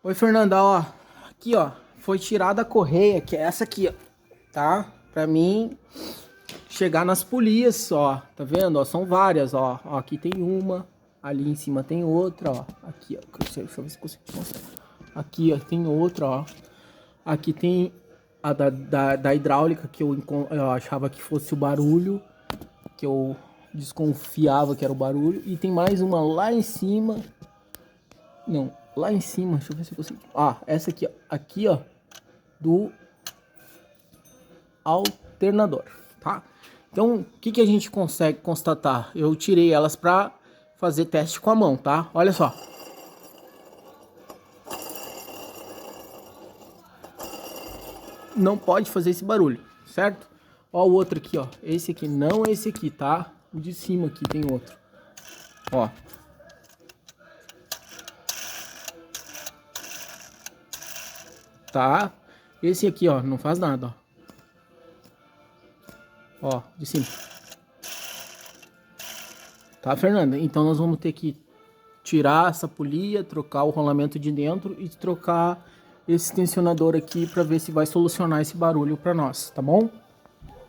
Oi, Fernanda, ó. Aqui, ó. Foi tirada a correia, que é essa aqui, ó. Tá? Pra mim chegar nas polias, ó. Tá vendo? Ó, são várias, ó. Ó, aqui tem uma. Ali em cima tem outra, ó. Aqui, ó. Deixa eu ver se consigo te mostrar. Aqui, ó. Tem outra, ó. Aqui tem a da hidráulica, que eu achava que fosse o barulho. Que eu desconfiava que era o barulho. E tem mais uma lá em cima. Não, lá em cima, deixa eu ver se eu consigo. Ah, essa aqui, ó. Aqui, ó. Do alternador, tá? Então, o que que a gente consegue constatar? Eu tirei elas pra fazer teste com a mão, tá? Olha só. Não pode fazer esse barulho, certo? Ó o outro aqui, ó. Esse aqui, não esse aqui, tá? O de cima aqui tem outro. Ó. Tá? Esse aqui, ó, não faz nada, ó. Ó, de cima. Tá, Fernanda? Então nós vamos ter que tirar essa polia, trocar o rolamento de dentro e trocar esse tensionador aqui para ver se vai solucionar esse barulho para nós, tá bom?